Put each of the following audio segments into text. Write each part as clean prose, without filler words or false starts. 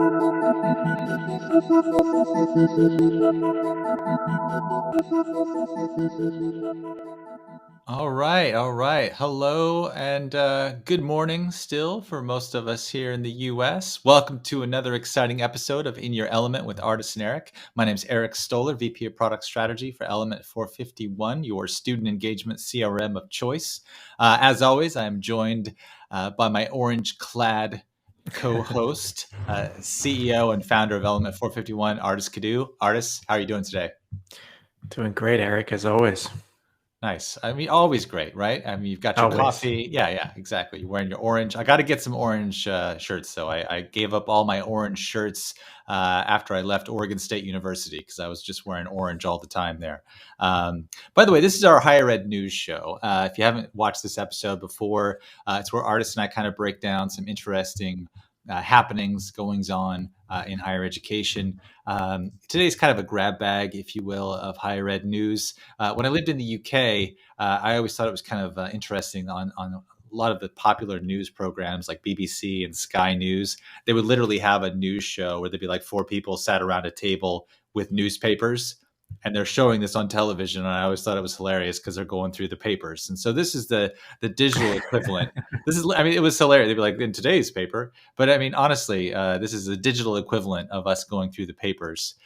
All right, all right. Hello and good morning still for most of us here in the US. Welcome to another exciting episode of In Your Element with Ardis and Eric. My name is Eric Stoller, VP of Product Strategy for Element451, your student engagement CRM of choice. As always, I am joined by my orange-clad co-host, CEO and founder of Element451, Ardis Kadiu. Ardis, how are you doing today? Doing great, Eric, as always. Nice. I mean, always great, right? I mean, you've got your Always. coffee. Yeah, exactly. You're wearing your orange. I got to get some orange shirts, though. I gave up all my orange shirts after I left Oregon State University because I was just wearing orange all the time there. By the way, this is our higher ed news show. If you haven't watched this episode before, it's where Ardis and I kind of break down some interesting happenings, goings on in higher education. Today's kind of a grab bag, if you will, of higher ed news. When I lived in the UK, I always thought it was kind of interesting on a lot of the popular news programs like BBC and Sky News. They would literally have a news show where there'd be like four people sat around a table with newspapers, and they're showing this on television. And I always thought it was hilarious because they're going through the papers. And so this is the digital equivalent. It was hilarious. They'd be like, in today's paper. But I mean, honestly, this is the digital equivalent of us going through the papers.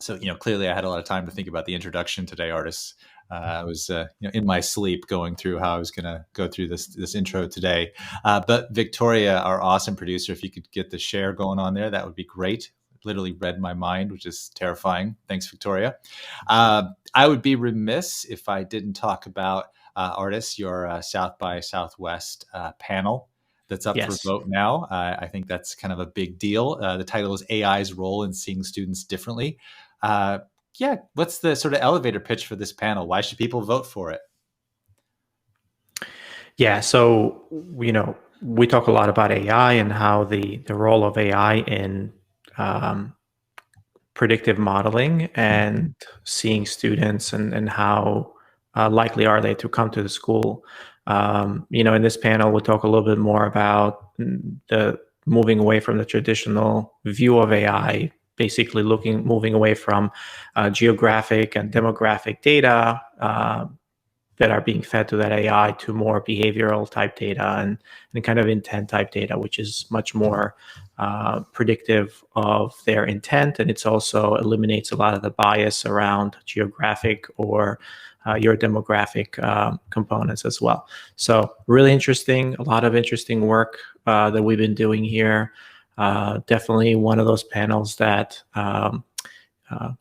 So, clearly I had a lot of time to think about the introduction today, Ardis. I was in my sleep going through how I was going to go through this intro today. But Victoria, our awesome producer, if you could get the share going on there, that would be great. Literally read my mind, which is terrifying. Thanks, Victoria. I would be remiss if I didn't talk about Ardis, your South by Southwest panel that's up for vote now. I think that's kind of a big deal. The title is AI's Role in Seeing Students Differently. What's the sort of elevator pitch for this panel? Why should people vote for it? Yeah, so, we talk a lot about AI and how the role of AI in predictive modeling and seeing students and how likely are they to come to the school. In this panel, we'll talk a little bit more about the moving away from the traditional view of AI, basically moving away from geographic and demographic data that are being fed to that AI to more behavioral type data and kind of intent type data, which is much more predictive of their intent. And it's also eliminates a lot of the bias around geographic or your demographic components as well. So really interesting, a lot of interesting work that we've been doing here. Definitely one of those panels that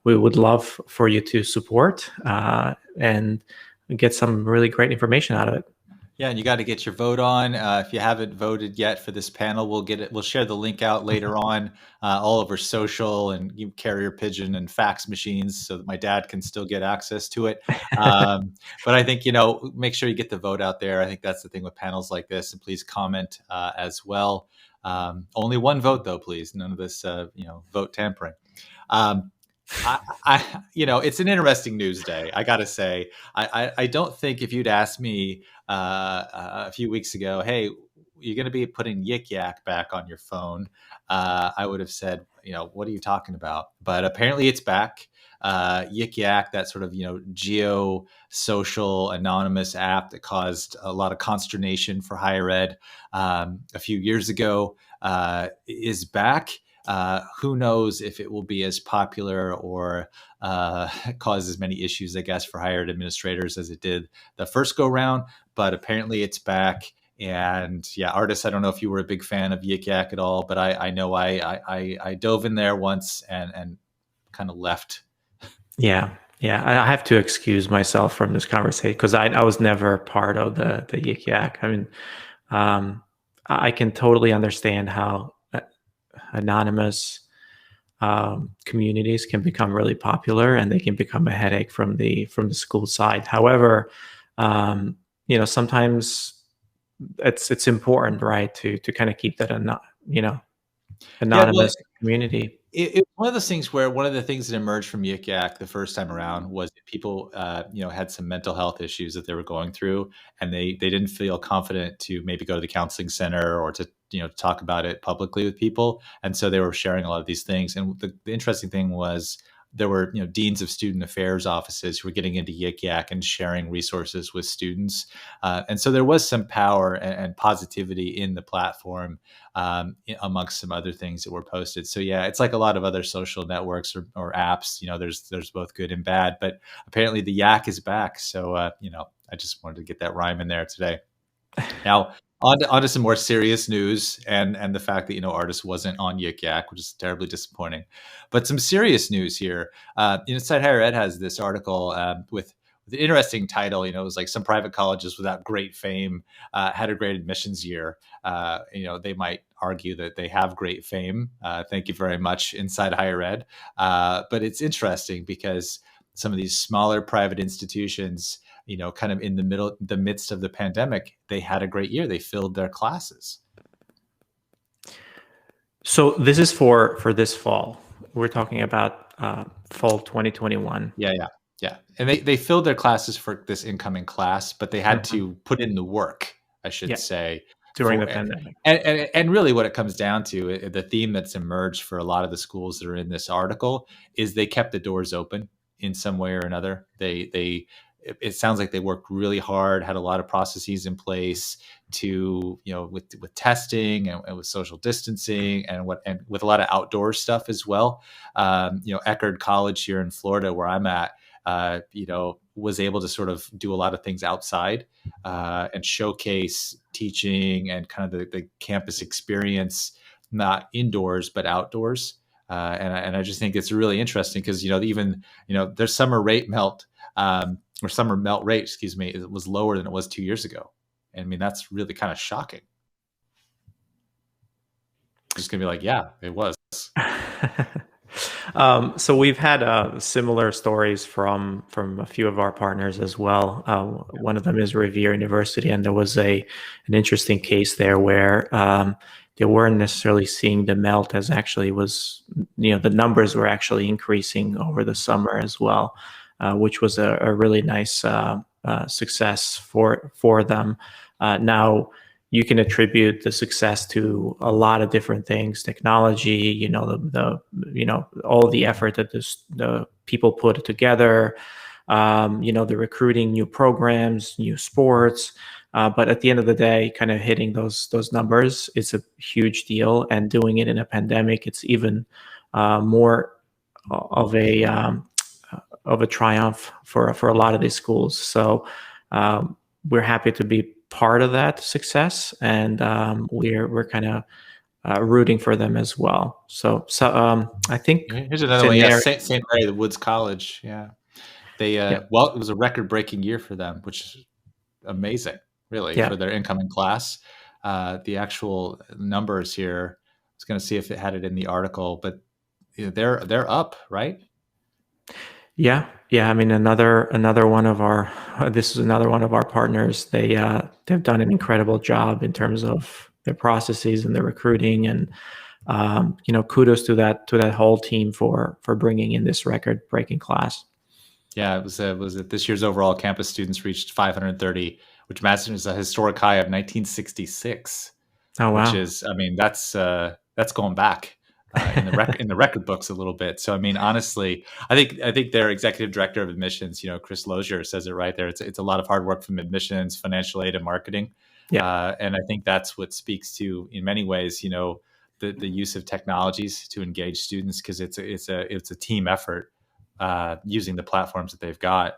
we would love for you to support and get some really great information out of it. Yeah, and you got to get your vote on. If you haven't voted yet for this panel, we'll share the link out later on all over social and carrier pigeon and fax machines so that my dad can still get access to it. But I think, make sure you get the vote out there. I think that's the thing with panels like this. And please comment as well. Only one vote, though, please. None of this, vote tampering. It's an interesting news day. I got to say, I don't think if you'd asked me a few weeks ago, hey, you're going to be putting Yik Yak back on your phone, I would have said, what are you talking about? But apparently it's back. Yik Yak, that sort of, geo-social anonymous app that caused a lot of consternation for higher ed a few years ago, is back. Who knows if it will be as popular or cause as many issues, I guess, for higher ed administrators as it did the first go round. But apparently it's back. And yeah, Ardis, I don't know if you were a big fan of Yik Yak at all, but I know I dove in there once and kind of left. Yeah. I have to excuse myself from this conversation because I was never part of the Yik Yak. I mean, I can totally understand how anonymous communities can become really popular and they can become a headache from the school side. However, sometimes it's important, right, to kind of keep that Yeah, well, anonymous community. it's one of those things where one of the things that emerged from Yik Yak the first time around was that people, had some mental health issues that they were going through, and they didn't feel confident to maybe go to the counseling center or to talk about it publicly with people, and so they were sharing a lot of these things. And the interesting thing was there were deans of student affairs offices who were getting into Yik Yak and sharing resources with students, and so there was some power and positivity in the platform, amongst some other things that were posted. So yeah, it's like a lot of other social networks or apps. There's both good and bad, but apparently the yak is back. So I just wanted to get that rhyme in there today. Now, on to some more serious news, and the fact that Ardis wasn't on Yik Yak, which is terribly disappointing. But some serious news here. Inside Higher Ed has this article, with an interesting title. It was like some private colleges without great fame had a great admissions year. They might argue that they have great fame. Thank you very much, Inside Higher Ed. But it's interesting because some of these smaller private institutions, kind of in the midst of the pandemic, they had a great year. They filled their classes. So this is for this fall. We're talking about fall 2021. Yeah. And they filled their classes for this incoming class, but they had to put in the work, I should say, during the pandemic. And really what it comes down to, the theme that's emerged for a lot of the schools that are in this article, is they kept the doors open in some way or another. It sounds like they worked really hard, had a lot of processes in place to, with testing and with social distancing and with a lot of outdoor stuff as well. Eckerd College here in Florida, where I'm at, was able to sort of do a lot of things outside and showcase teaching and kind of the campus experience, not indoors, but outdoors. And I just think it's really interesting because, even, their summer melt rate, excuse me, it was lower than it was 2 years ago. I mean, that's really kind of shocking. Just gonna be like, yeah, it was. So we've had similar stories from a few of our partners as well. One of them is Revere University, and there was an interesting case there where they weren't necessarily seeing the melt as actually was, the numbers were actually increasing over the summer as well, which was a really nice success for them. Now, you can attribute the success to a lot of different things: technology, all the effort that the people put together, the recruiting, new programs, new sports. But at the end of the day, kind of hitting those numbers is a huge deal, and doing it in a pandemic, it's even more of a triumph for a lot of these schools. So we're happy to be part of that success, and we're kind of rooting for them as well. So I think here's another one. Yeah, St. Mary the Woods College. Yeah, well, it was a record-breaking year for them, which is amazing, really, for their incoming class. The actual numbers here, I was going to see if it had it in the article, but they're up, right? Yeah. I mean, another one of our this is another one of our partners. They've done an incredible job in terms of their processes and their recruiting, and kudos to that whole team for bringing in this record-breaking class. Yeah, it was this year's overall campus students reached 530, which matches a historic high of 1966. Oh wow! Which is, I mean, that's going back in the record books a little bit. So I mean, honestly, I think their executive director of admissions, Chris Lozier, says it right there. It's a lot of hard work from admissions, financial aid, and marketing. Yeah. And I think that's what speaks to, in many ways, the use of technologies to engage students, because it's a team effort using the platforms that they've got.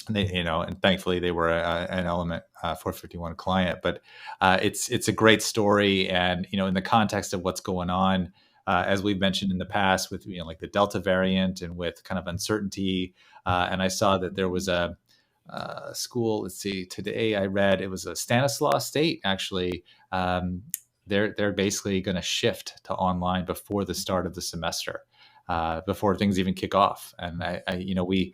And and thankfully they were an Element451 client. But it's a great story, and in the context of what's going on. As we've mentioned in the past with like the Delta variant and with kind of uncertainty. And I saw that there was a school, let's see, today I read it was a Stanislaus State, actually. They're basically going to shift to online before the start of the semester, before things even kick off. And we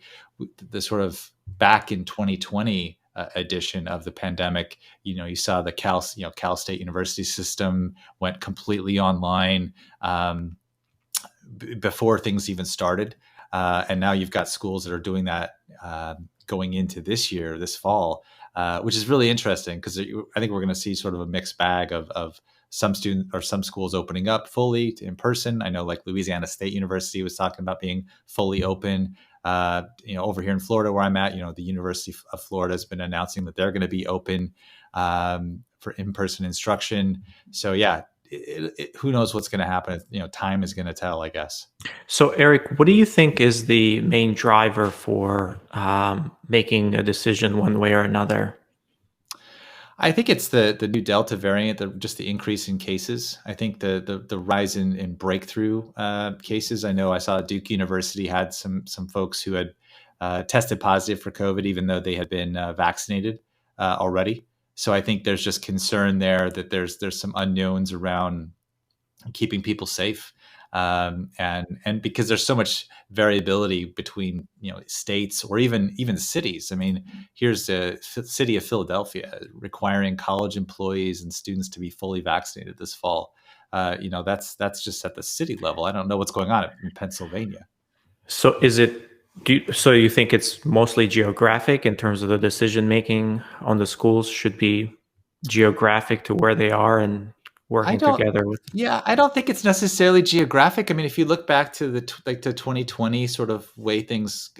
the sort of back in 2020, edition of the pandemic. You saw the Cal State University system went completely online before things even started. And now you've got schools that are doing that going into this fall, which is really interesting because I think we're going to see sort of a mixed bag of some schools opening up fully in person. I know like Louisiana State University was talking about being fully open. Over here in Florida where I'm at, the University of Florida has been announcing that they're going to be open for in-person instruction. So yeah, who knows what's going to happen? Time is going to tell, I guess. So, Eric, what do you think is the main driver for making a decision one way or another? I think it's the new Delta variant, just the increase in cases. I think the rise in breakthrough cases. I know I saw Duke University had some folks who had tested positive for COVID, even though they had been vaccinated already. So I think there's just concern there that there's some unknowns around keeping people safe, and because there's so much variability between states or even cities. I mean, here's the city of Philadelphia requiring college employees and students to be fully vaccinated this fall. That's just at the city level. I don't know what's going on in Pennsylvania. So so you think it's mostly geographic in terms of the decision making on the schools should be geographic to where they are and working together with? Yeah, I don't think it's necessarily geographic. I mean, if you look back to the 2020 sort of way things,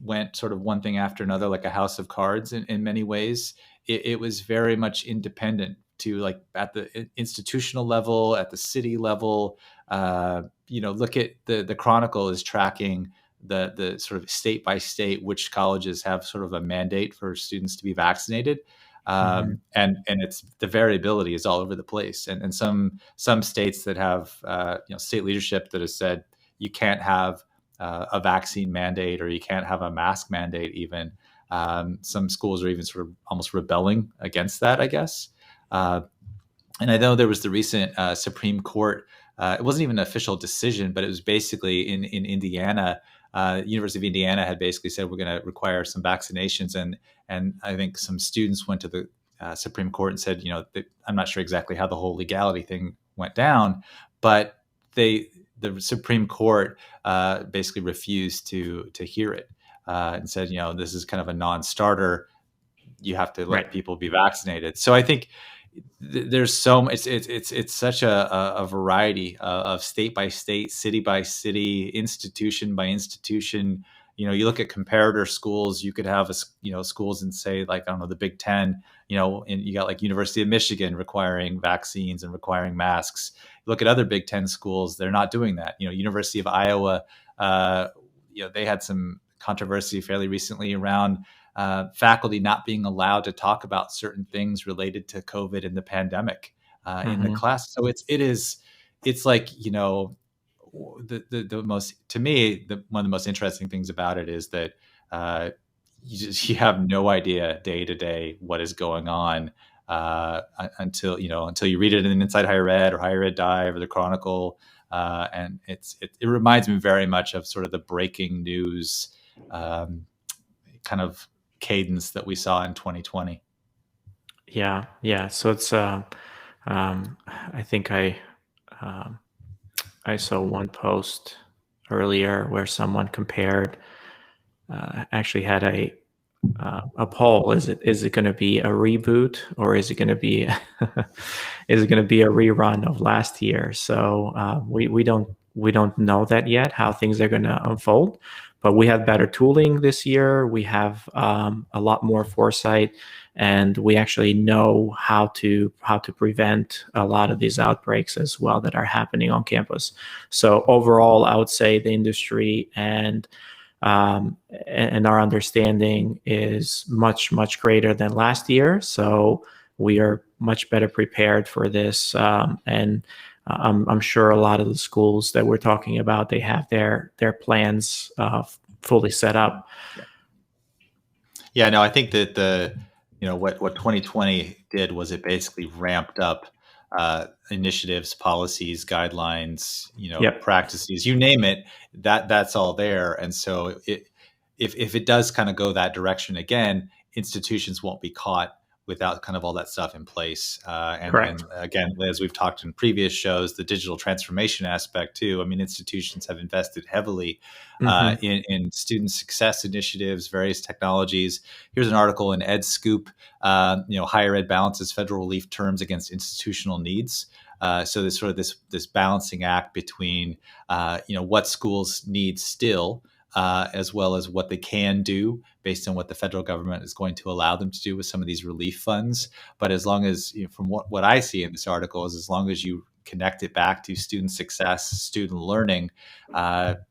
went sort of one thing after another, like a house of cards in many ways, it was very much independent to like at the institutional level, at the city level. Look at the Chronicle is tracking the sort of state by state which colleges have sort of a mandate for students to be vaccinated. And it's the variability is all over the place, and some states that have state leadership that has said you can't have a vaccine mandate or you can't have a mask mandate even. Some schools are even sort of almost rebelling against that, I guess. And I know there was the recent Supreme Court. It wasn't even an official decision, but it was basically in Indiana. University of Indiana had basically said we're going to require some vaccinations, and I think some students went to the Supreme Court and said, I'm not sure exactly how the whole legality thing went down, but the Supreme Court basically refused to hear it and said, this is kind of a non-starter. You have to let people be vaccinated. So I think there's it's such a variety of state by state, city by city, institution by institution. You look at comparator schools. You could have schools in, say, like, I don't know, the Big Ten. And you got like University of Michigan requiring vaccines and requiring masks. You look at other Big Ten schools; they're not doing that. University of Iowa. They had some controversy fairly recently around faculty not being allowed to talk about certain things related to COVID and the pandemic in the class. So it's like, the most, to me, one of the most interesting things about it is that you have no idea day to day what is going on until you read it in Inside Higher Ed or Higher Ed Dive or the Chronicle. And it reminds me very much of sort of the breaking news kind of cadence that we saw in 2020. Yeah. So it's I think I saw one post earlier where someone compared actually had a poll. Is it going to be a reboot or is it going to be a rerun of last year? So we don't know that yet, how things are going to unfold. But we have better tooling this year. We have a lot more foresight, and we actually know how to prevent a lot of these outbreaks as well that are happening on campus. So overall, I would say the industry and our understanding is much greater than last year. So we are much better prepared for this, and I'm sure a lot of the schools that we're talking about, they have their plans fully set up. Yeah, no, I think that what 2020 did was it basically ramped up initiatives, policies, guidelines, practices, you name it, that's all there. And so if it does kind of go that direction again, institutions won't be caught without kind of all that stuff in place. Correct. And again, as we've talked in previous shows, the digital transformation aspect too. I mean, institutions have invested heavily in student success initiatives, various technologies. Here's an article in EdScoop, Higher Ed balances federal relief terms against institutional needs. So there's sort of this balancing act between, what schools need still, as well as what they can do based on what the federal government is going to allow them to do with some of these relief funds. But as long as, from what I see in this article, is as long as you connect it back to student success, student learning,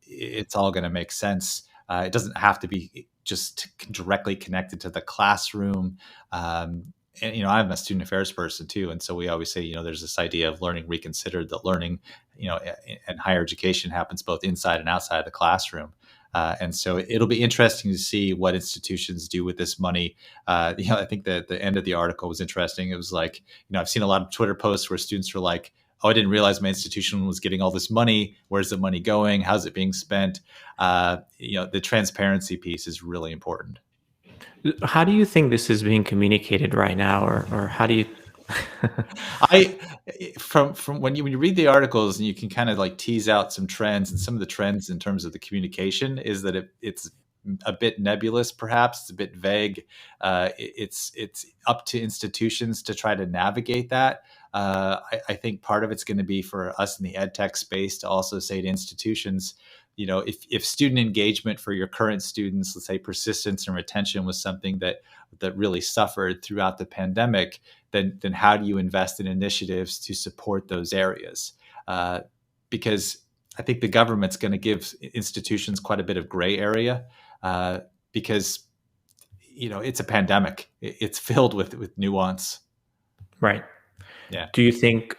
it's all going to make sense. It doesn't have to be just directly connected to the classroom. And, I'm a student affairs person too. And so we always say, there's this idea of learning reconsidered, that learning, and higher education happens both inside and outside of the classroom. And so it'll be interesting to see what institutions do with this money. I think that the end of the article was interesting. It was like, I've seen a lot of Twitter posts where students were like, oh, I didn't realize my institution was getting all this money. Where's the money going? How's it being spent? The transparency piece is really important. How do you think this is being communicated right now, or how do you? From when you read the articles, and you can kind of like tease out some trends, and some of the trends in terms of the communication is that it's a bit nebulous, perhaps it's a bit vague. It's up to institutions to try to navigate that. I think part of it's going to be for us in the ed tech space to also say to institutions, if student engagement for your current students, let's say persistence and retention, was something that really suffered throughout the pandemic, then how do you invest in initiatives to support those areas? Because I think the government's going to give institutions quite a bit of gray area, because it's a pandemic. It's filled with nuance. Right. Yeah. Do you think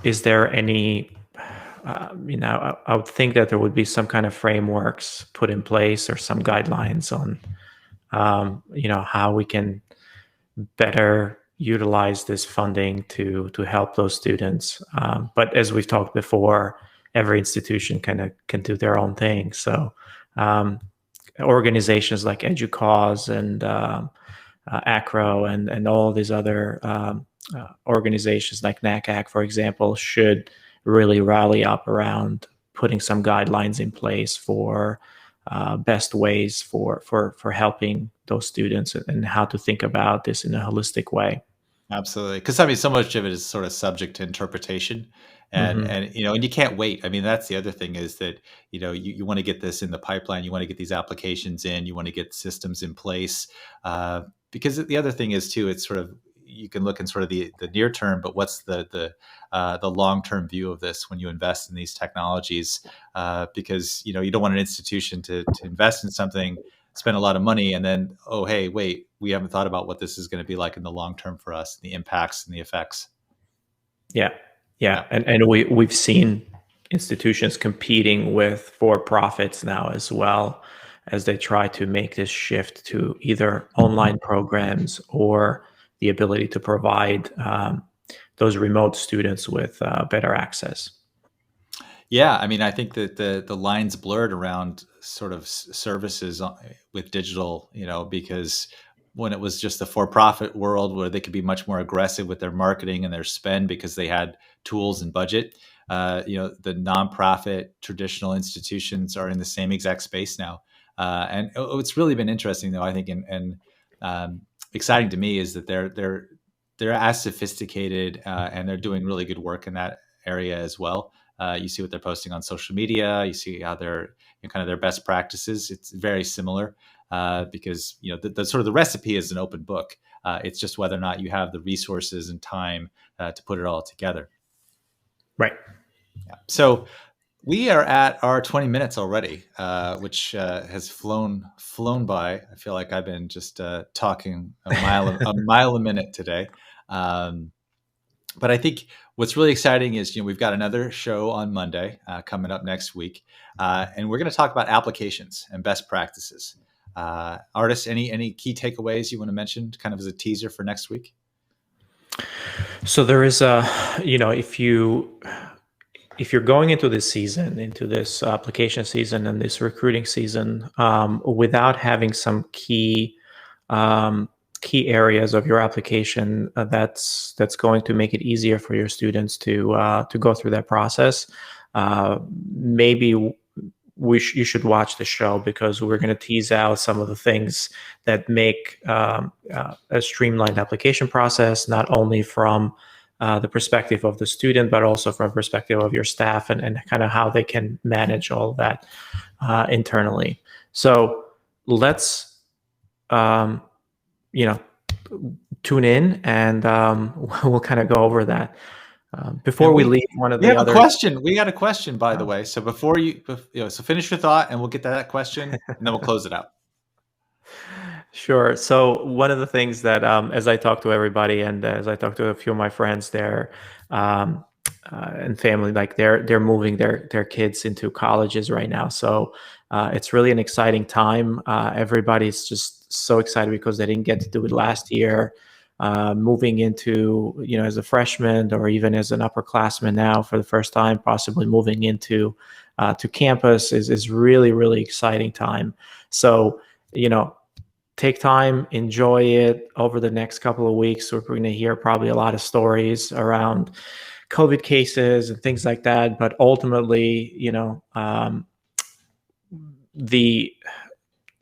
is there any? I would think that there would be some kind of frameworks put in place or some guidelines on, how we can better utilize this funding to help those students. But as we've talked before, every institution can do their own thing. So organizations like EDUCAUSE and ACRO and all these other organizations like NACAC, for example, should really rally up around putting some guidelines in place for best ways for helping those students and how to think about this in a holistic way. Absolutely. Because so much of it is sort of subject to interpretation, and you can't wait. I mean, that's the other thing, is that, you want to get this in the pipeline. You want to get these applications in, you want to get systems in place, because the other thing is too, it's sort of, you can look in sort of the near term, but what's the long-term view of this when you invest in these technologies? Because, you don't want an institution to invest in something, spend a lot of money, and then, oh, hey, wait, we haven't thought about what this is going to be like in the long term for us, the impacts and the effects. Yeah. And we've seen institutions competing with for-profits now, as well, as they try to make this shift to either online programs or the ability to provide those remote students with better access. Yeah, I mean, I think that the lines blurred around sort of services with digital, because when it was just the for-profit world where they could be much more aggressive with their marketing and their spend because they had tools and budget, the nonprofit traditional institutions are in the same exact space now. And it's really been interesting, though, I think, and exciting to me, is that they're as sophisticated and they're doing really good work in that area as well. You see what they're posting on social media. You see how they're kind of their best practices. It's very similar because the sort of the recipe is an open book. It's just whether or not you have the resources and time to put it all together. Right. Yeah. So we are at our 20 minutes already, which has flown by. I feel like I've been just talking a mile a minute today. But I think what's really exciting is, we've got another show on Monday coming up next week, and we're going to talk about applications and best practices. Ardis, any key takeaways you want to mention, kind of as a teaser for next week? So there is if you're going into this season, into this application season and this recruiting season, without having some key key areas of your application that's going to make it easier for your students to go through that process. Maybe you should watch the show, because we're going to tease out some of the things that make a streamlined application process, not only from the perspective of the student, but also from the perspective of your staff, and kind of how they can manage all of that internally. So let's, tune in, and we'll kind of go over that. Before we leave, one of we the have other a question. We got a question, by the way. So before so finish your thought, and we'll get to that question, and then we'll close it out. Sure. So one of the things that, as I talk to everybody, and as I talk to a few of my friends there, and family, like they're moving their kids into colleges right now. So it's really an exciting time. Everybody's just so excited because they didn't get to do it last year. Moving into, as a freshman, or even as an upperclassman now for the first time, possibly moving into to campus is really, really exciting time. So, take time, enjoy it over the next couple of weeks. We're going to hear probably a lot of stories around COVID cases and things like that. But ultimately,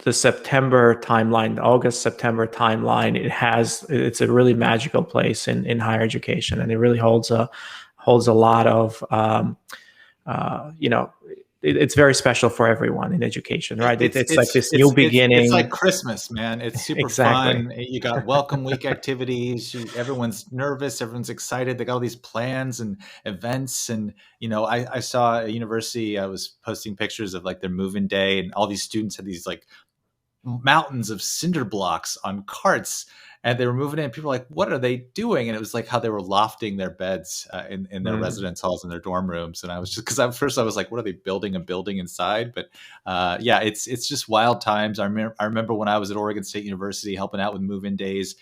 the September timeline, the August-September timeline, it's a really magical place in higher education, and it really holds a lot of, it's very special for everyone in education, right? It's like this new beginning. It's like Christmas, man. It's super Exactly. fun. You got welcome week activities. Everyone's nervous. Everyone's excited. They got all these plans and events. And, I saw a university, I was posting pictures of like their move-in day, and all these students had these like mountains of cinder blocks on carts, and they were moving in. People were like, what are they doing? And it was like how they were lofting their beds in their residence halls, in their dorm rooms. And I was just, because at first I was like, what are they building a building inside? But yeah, it's just wild times. I remember when I was at Oregon State University helping out with move-in days,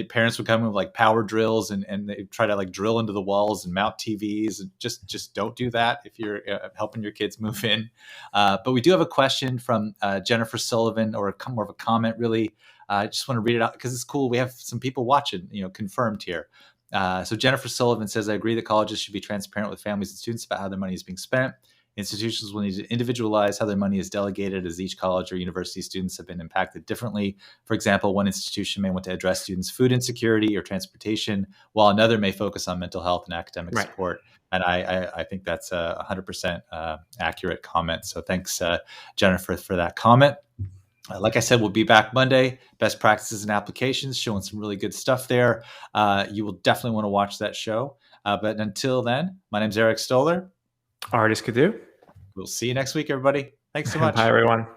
parents would come in with like power drills, and they try to like drill into the walls and mount TVs. And just don't do that if you're helping your kids move in. But we do have a question from Jennifer Sullivan, or more of a comment, really. I just want to read it out because it's cool. We have some people watching, confirmed here. So Jennifer Sullivan says, I agree that colleges should be transparent with families and students about how their money is being spent. Institutions will need to individualize how their money is delegated, as each college or university students have been impacted differently. For example, one institution may want to address students' food insecurity or transportation, while another may focus on mental health and academic support. And I think that's a 100% accurate comment. So thanks, Jennifer, for that comment. Like I said, we'll be back Monday. Best practices and applications, showing some really good stuff there. You will definitely want to watch that show. But until then, my name's Eric Stoller. Ardis Kadiu. We'll see you next week, everybody. Thanks so much. Bye, everyone.